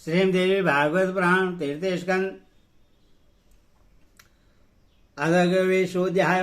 श्रीमद्देवी भागवत पुराण तीर्थ स्कंद अध्याय।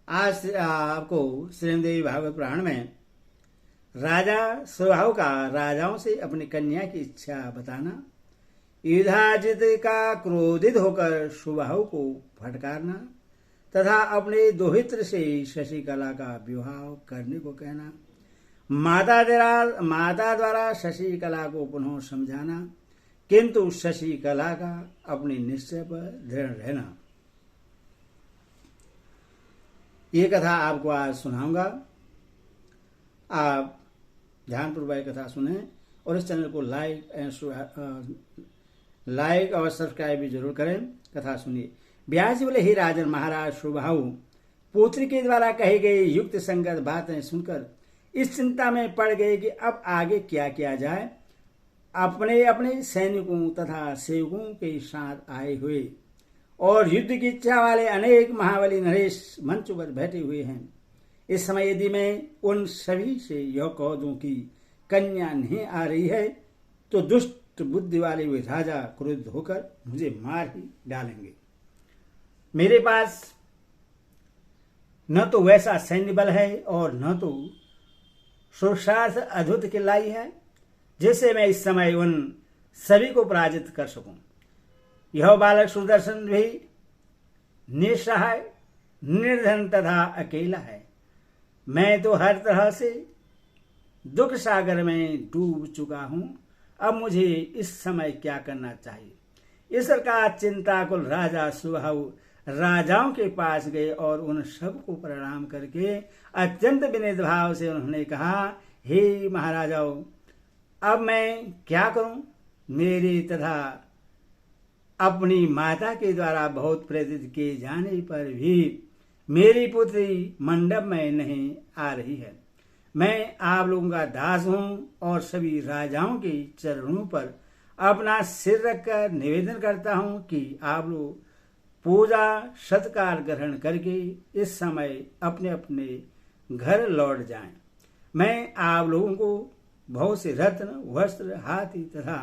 आज आपको श्रीमद्देवी भागवत पुराण में राजा स्वभाव का राजाओं से अपनी कन्या की इच्छा बताना, युधाजित का क्रोधित होकर स्वभाव को फटकारना तथा अपने दोहित्र से शशिकला का विवाह करने को कहना, माता द्वारा शशिकला को पुनः समझाना, किंतु शशिकला का अपने निश्चय पर दृढ़ रहना। ये कथा आपको आज सुनाऊंगा। आप ध्यानपूर्वक कथा सुने और इस चैनल को लाइक और सब्सक्राइब भी जरूर करें। कथा सुनिए। व्यास जी बोले, हे राजन महाराज स्वभाव पुत्री के द्वारा कही गई युक्त संगत बातें सुनकर इस चिंता में पड़ गए कि अब आगे क्या किया जाए। अपने अपने सैनिकों तथा सेवकों के साथ आए हुए और युद्ध की इच्छा वाले अनेक महाबली नरेश मंच पर बैठे हुए हैं। इस समय यदि मैं उन सभी से यह कह दूं कि कन्या नहीं आ रही है तो दुष्ट बुद्धि वाले वे राजा क्रुद्ध होकर मुझे मार ही डालेंगे। मेरे पास न तो वैसा सैन्य बल है और न तो सुशास्त्र अद्भुत किलाई है जिससे मैं इस समय उन सभी को पराजित कर सकूं। यह बालक सुदर्शन भी निसहाय निर्धन तथा अकेला है। मैं तो हर तरह से दुख सागर में डूब चुका हूं। अब मुझे इस समय क्या करना चाहिए। इस प्रकार चिंताकुल राजा स्वभाव राजाओं के पास गए और उन सब को प्रणाम करके अत्यंत विनीत भाव से उन्होंने कहा, हे महाराजाओं, अब मैं क्या करूं। मेरे तथा अपनी माता के द्वारा बहुत प्रेरित किए जाने पर भी मेरी पुत्री मंडप में नहीं आ रही है। मैं आप लोगों का दास हूं और सभी राजाओं के चरणों पर अपना सिर रखकर निवेदन करता हूं कि आप लोग पूजा सत्कार ग्रहण करके इस समय अपने अपने घर लौट जाएं। मैं आप लोगों को बहुत से रत्न वस्त्र हाथी तथा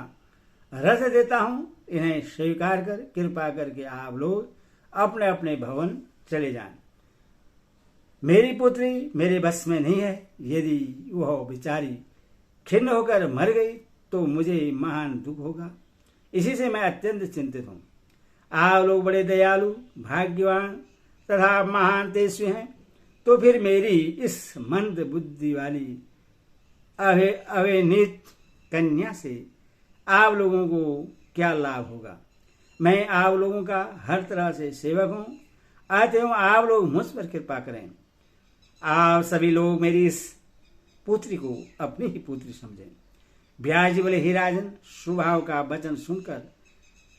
रथ देता हूं। इन्हें स्वीकार कर कृपा करके आप लोग अपने अपने भवन चले जाएं। मेरी पुत्री मेरे बस में नहीं है। यदि वह बेचारी खिन्न होकर मर गई तो मुझे महान दुख होगा। इसी से मैं अत्यंत चिंतित हूं। आप लोग बड़े दयालु भाग्यवान तथा महान तेजस्वी हैं, तो फिर मेरी इस मंद बुद्धि वाली अविनीत कन्या से आप लोगों को क्या लाभ होगा। मैं आप लोगों का हर तरह से सेवक हूं, अतएव आप लोग मुझ पर कृपा करें। आप सभी लोग मेरी इस पुत्री को अपनी ही पुत्री समझें। व्यास जी बोले, हे राजन, स्वभाव का वचन सुनकर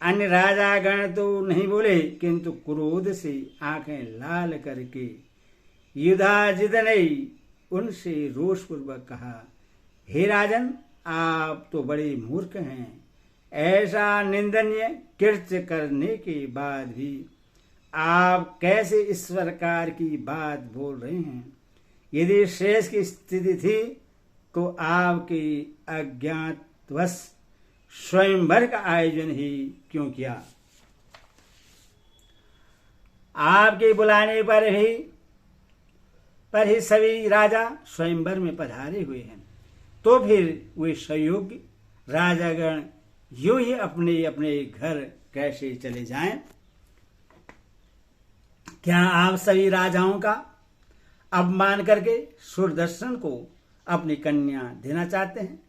अन्य राजागण तो नहीं बोले, किंतु क्रोध से आंखें लाल करके युधाजित ने उनसे रोषपूर्वक कहा, हे राजन, आप तो बड़े मूर्ख हैं। ऐसा निंदनीय कृत्य करने के बाद भी आप कैसे इस प्रकार की बात बोल रहे हैं। यदि शेष की स्थिति थी तो आपके अज्ञातवश स्वयंवर का आयोजन ही क्यों किया। आपके बुलाने पर ही सभी राजा स्वयंवर में पधारे हुए हैं, तो फिर वे सहयोगी राजागण यूं ही अपने अपने घर कैसे चले जाएं। क्या आप सभी राजाओं का अपमान करके सुदर्शन को अपनी कन्या देना चाहते हैं।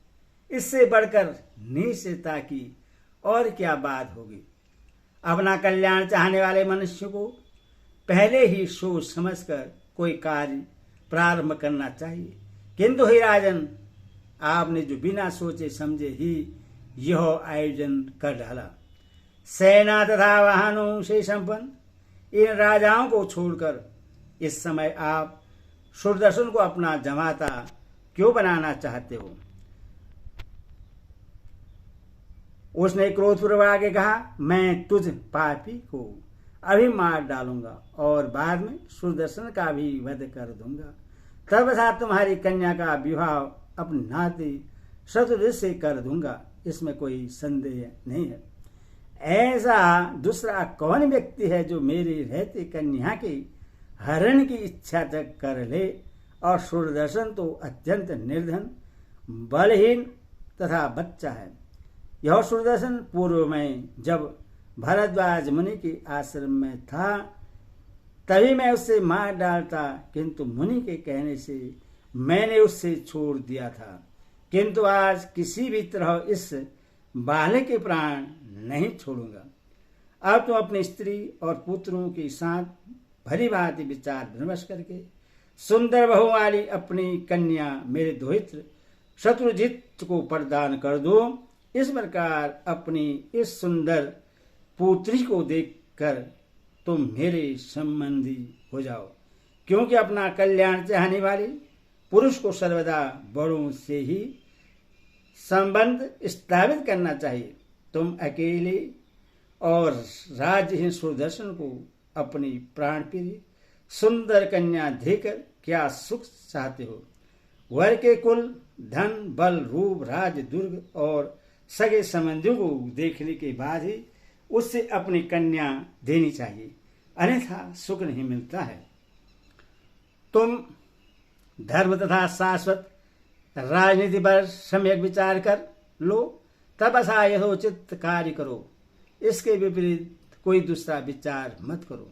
इससे बढ़कर निश्चयता की और क्या बात होगी। अपना कल्याण चाहने वाले मनुष्य को पहले ही सोच समझकर कोई कार्य प्रारंभ करना चाहिए, किंतु हे राजन, आपने जो बिना सोचे समझे ही यह आयोजन कर डाला। सेना तथा वाहनों से संपन्न इन राजाओं को छोड़कर इस समय आप सुदर्शन को अपना जमाता क्यों बनाना चाहते हो। उसने क्रोधपूर्वक आगे कहा, मैं तुझ पापी को अभी मार डालूंगा और बाद में सुदर्शन का भी वध कर दूंगा। तब तुम्हारी कन्या का विवाह अपने नाते शत्रु से कर दूंगा। इसमें कोई संदेह नहीं है। ऐसा दूसरा कौन व्यक्ति है जो मेरी रहती कन्या की हरण की इच्छा तक कर ले? और सूर्यदर्शन तो अत्यंत निर्धन, बलहीन तथा बच्चा है। यह सूर्यदर्शन पूर्व में जब भरद्वाज मुनि के आश्रम में था तभी मैं उससे मार डालता, किंतु मुनि के कहने से मैंने उससे छोड़ दिया था। किंतु आज किसी भी तरह इस बालक के प्राण नहीं छोड़ूंगा। अब तुम अपनी स्त्री और पुत्रों के साथ भली भांति विचार विमर्श करके सुंदर बहु वाली अपनी कन्या मेरे दोहित्र शत्रुजित को प्रदान कर दो। इस प्रकार अपनी इस सुंदर पुत्री को देखकर तुम मेरे संबंधी हो जाओ, क्योंकि अपना कल्याण चाहने वाले पुरुष को सर्वदा बड़ों से ही संबंध स्थापित करना चाहिए। तुम अकेले और राज्यहीन सूर्यदर्शन को अपनी प्राण प्रिय सुंदर कन्या देकर क्या सुख चाहते हो? वर के कुल, धन, बल, रूप, राज, दुर्ग और सगे संबंधियों को देखने के बाद ही उससे अपनी कन्या देनी चाहिए, अन्यथा सुख नहीं मिलता है। तुम धर्म तथा शाश्वत राजनीति पर सम्यक विचार कर लो, तब ऐसा यथोचित कार्य करो। इसके विपरीत कोई दूसरा विचार मत करो।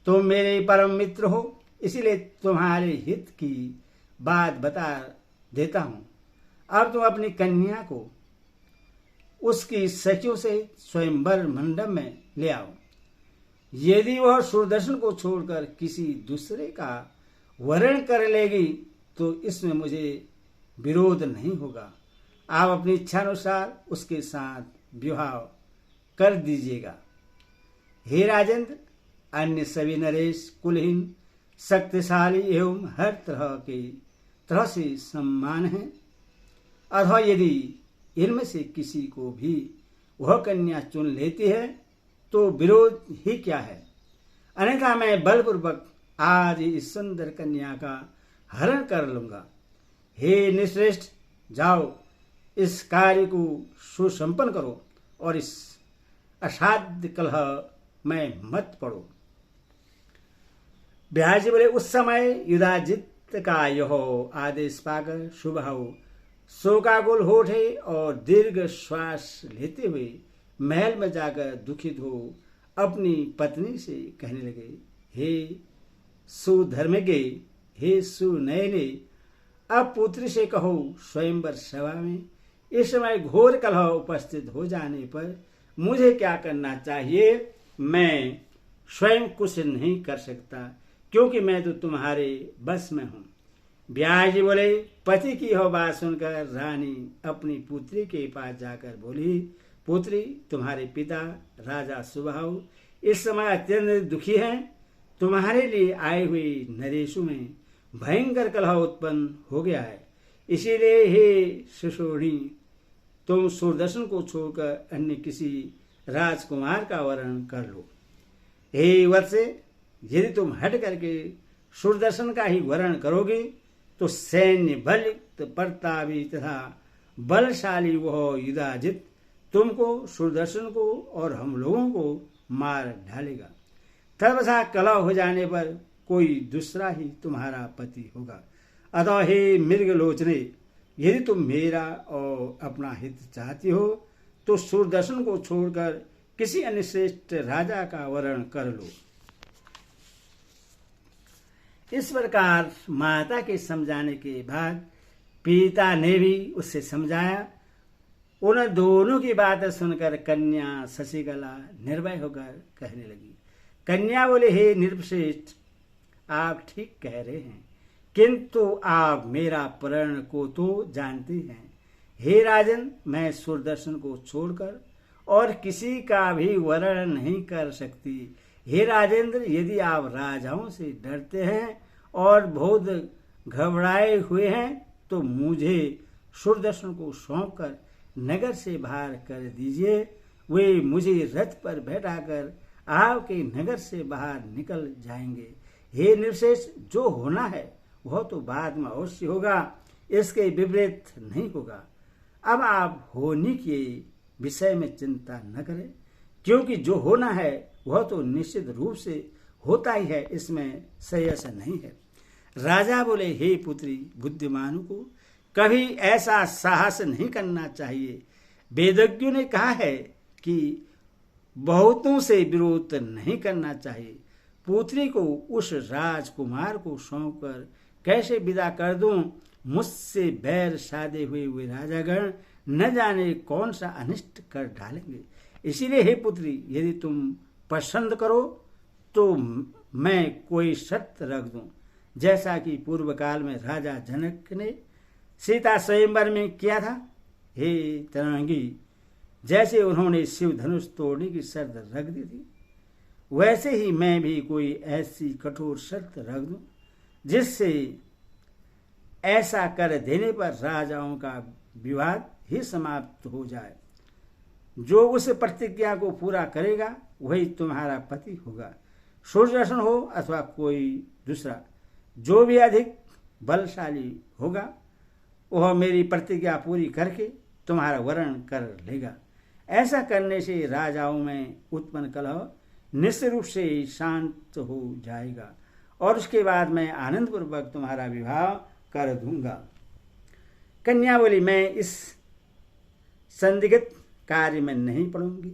तुम मेरे परम मित्र हो, इसीलिए तुम्हारे हित की बात बता देता हूं। अब तुम अपनी कन्या को उसकी सखियों से स्वयंवर मंडप में ले आओ। यदि वह सूर्यदर्शन को छोड़कर किसी दूसरे का वरण कर लेगी तो इसमें मुझे विरोध नहीं होगा। आप अपनी इच्छानुसार उसके साथ विवाह कर दीजिएगा। हे राजेंद्र, अन्य सभी नरेश कुलहीन, शक्तिशाली एवं हर तरह से सम्मान है, अथवा यदि इनमें से किसी को भी वह कन्या चुन लेती है तो विरोध ही क्या है? अन्यथा मैं बलपूर्वक आज इस सुंदर कन्या का हरण कर लूंगा। हे निश्रेष्ठ, जाओ इस कार्य को सुसंपन्न करो और इस असाध्य कलह में मत पड़ो। व्यास जी बोले, उस समय युधाजित का यह आदेश पाकर सुबाहु शोकाकुल हो उठे और दीर्घ श्वास लेते हुए महल में जाकर दुखित हो अपनी पत्नी से कहने लगे, हे सुधर्मज्ञ, हे सुनयने, अब पुत्री से कहो स्वयंवर सभा में इस समय घोर कलह उपस्थित हो जाने पर मुझे क्या करना चाहिए? मैं स्वयं कुछ नहीं कर सकता, क्योंकि मैं तो तुम्हारे बस में हूं। व्यास जी बोले, पति की यह बात सुनकर रानी अपनी पुत्री के पास जाकर बोली, पुत्री, तुम्हारे पिता राजा सुबाहु इस समय अत्यंत दुखी हैं। तुम्हारे लिए आए हुए नरेशों में भयंकर कलह उत्पन्न हो गया है। इसीलिए हे शिशोणी, तुम सूर्यदर्शन को छोड़कर अन्य किसी राजकुमार का वरण कर लो। हे वत्से, यदि तुम हट करके सूर्यदर्शन का ही वरण करोगे तो सैन्य बल प्रतापी तथा बलशाली वह युधाजित तुमको, सूर्यदर्शन को और हम लोगों को मार डालेगा। तब ऐसा कलह हो जाने पर कोई दूसरा ही तुम्हारा पति होगा। अतः हे मृगलोचने, यदि तुम मेरा और अपना हित चाहती हो तो सूर्यदर्शन को छोड़कर किसी अन्य श्रेष्ठ राजा का वरण कर लो। इस प्रकार माता के समझाने के बाद पिता ने भी उससे समझाया। उन दोनों की बातें सुनकर कन्या शशिकला निर्भय होकर कहने लगी। कन्या बोले, हे नृपश्रेष्ठ, आप ठीक कह रहे हैं, किंतु आप मेरा प्रण को तो जानते हैं। हे राजन, मैं सूर्यदर्शन को छोड़कर और किसी का भी वरण नहीं कर सकती। हे राजेंद्र, यदि आप राजाओं से डरते हैं और बहुत घबराए हुए हैं तो मुझे सूर्यदर्शन को सौंपकर नगर से बाहर कर दीजिए। वे मुझे रथ पर बैठाकर आपके नगर से बाहर निकल जाएंगे। हे नृपश्रेष्ठ, जो होना है वह तो बाद में अवश्य होगा, इसके विपरीत नहीं होगा। अब आप होने के विषय में चिंता न करें, क्योंकि जो होना है वह तो निश्चित रूप से होता ही है, इसमें संशय नहीं है। राजा बोले, हे पुत्री, बुद्धिमानों को कभी ऐसा साहस नहीं करना चाहिए। वेदज्ञों ने कहा है कि बहुतों से विरोध नहीं करना चाहिए। पुत्री को उस राजकुमार को सौंपकर कैसे विदा कर दूं? मुझसे बैर साधे हुए वे राजागण न जाने कौन सा अनिष्ट कर डालेंगे। इसीलिए हे पुत्री, यदि तुम पसंद करो तो मैं कोई शर्त रख दूं, जैसा कि पूर्व काल में राजा जनक ने सीता स्वयंवर में किया था। हे तरंगी, जैसे उन्होंने शिव धनुष तोड़ने की शर्त रख दी थी, वैसे ही मैं भी कोई ऐसी कठोर शर्त रख दूं जिससे ऐसा कर देने पर राजाओं का विवाद ही समाप्त हो जाए। जो उस प्रतिज्ञा को पूरा करेगा वही तुम्हारा पति होगा, सूर्यदर्शन हो अथवा कोई दूसरा। जो भी अधिक बलशाली होगा वह मेरी प्रतिज्ञा पूरी करके तुम्हारा वरण कर लेगा। ऐसा करने से राजाओं में उत्पन्न कलह निश्चित रूप से शांत हो जाएगा और उसके बाद मैं आनंद पूर्वक तुम्हारा विवाह कर दूंगा। कन्या बोली, मैं इस संदिग्ध कार्य में नहीं पड़ूंगी,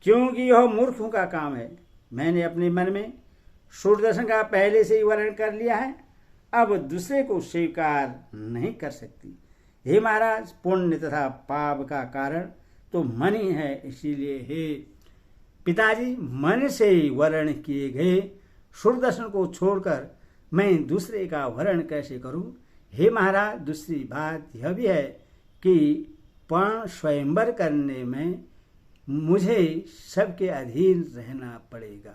क्योंकि यह मूर्खों का काम है। मैंने अपने मन में सूर्यदर्शन का पहले से ही वर्णन कर लिया है, अब दूसरे को स्वीकार नहीं कर सकती। हे महाराज, पुण्य तथा पाप का कारण तो मन ही है, इसीलिए हे पिताजी, मन से ही वर्ण किए गए सूर्यदर्शन को छोड़कर मैं दूसरे का वर्ण कैसे करूं? हे महाराज, दूसरी बात यह भी है कि पण स्वयंवर करने में मुझे सबके अधीन रहना पड़ेगा।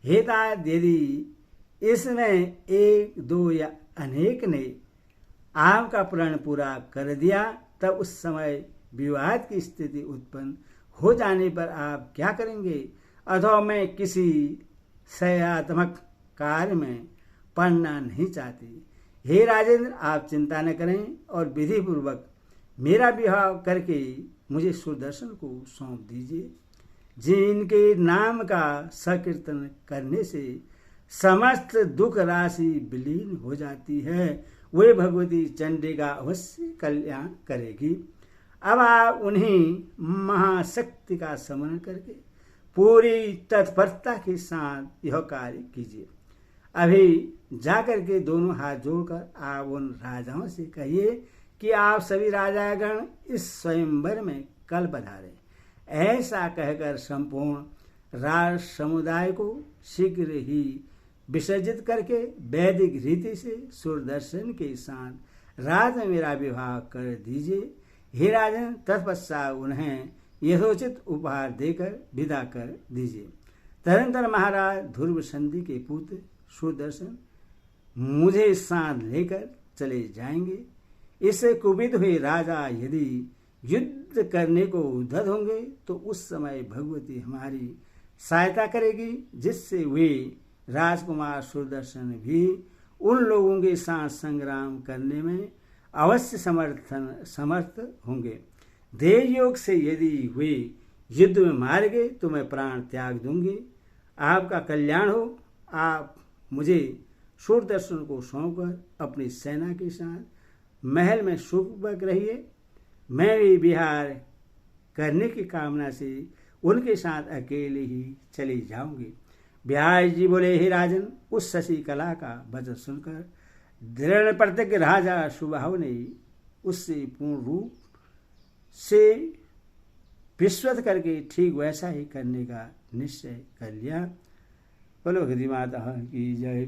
हे तात, यदि इसमें एक, दो या अनेक ने आपका प्रण पूरा कर दिया, तब उस समय विवाद की स्थिति उत्पन्न हो जाने पर आप क्या करेंगे? अथवा मैं किसी संशयात्मक कार्य में पड़ना नहीं चाहती। हे राजेंद्र, आप चिंता न करें और विधि पूर्वक मेरा विवाह करके मुझे सुदर्शन को सौंप दीजिए। जिनके नाम का संकीर्तन करने से समस्त दुख राशि विलीन हो जाती है, वे भगवती चंडी का अवश्य कल्याण करेगी। अब आप उन्हीं महाशक्ति का स्मरण करके पूरी तत्परता के साथ यह कार्य कीजिए। अभी जाकर के दोनों हाथ जोड़कर आप उन राजाओं से कहिए कि आप सभी राजागण इस स्वयंवर में कल पधारें। ऐसा कहकर संपूर्ण राज समुदाय को शीघ्र ही विसर्जित करके वैदिक रीति से सूर्यदर्शन के साथ रात में मेरा विवाह कर दीजिए। हे राजन, तत्पश्चात उन्हें यथोचित उपहार देकर विदा कर दीजिए। तदनंतर महाराज ध्रुव संधि के पुत्र सूर्यदर्शन मुझे साथ लेकर चले जाएंगे। इससे कुपित हुए राजा यदि युद्ध करने को उद्धत होंगे तो उस समय भगवती हमारी सहायता करेगी, जिससे वे राजकुमार सूर्यदर्शन भी उन लोगों के साथ संग्राम करने में अवश्य समर्थ होंगे। देव योग से यदि वे युद्ध में मारे गए तो मैं प्राण त्याग दूंगी। आपका कल्याण हो। आप मुझे सूर्यदर्शन को सौंपकर अपनी सेना के साथ महल में सुखपूर्वक रहिए। मैं भी विहार करने की कामना से उनके साथ अकेले ही चली जाऊंगी। व्यास जी बोले, हे राजन, उस शशि कला का वचन सुनकर दृढ़ प्रतिज्ञ राजा सुबाहु ने उससे पूर्ण रूप से विश्वत करके ठीक वैसा ही करने का निश्चय कर लिया। बोलो भगवती माता की जय।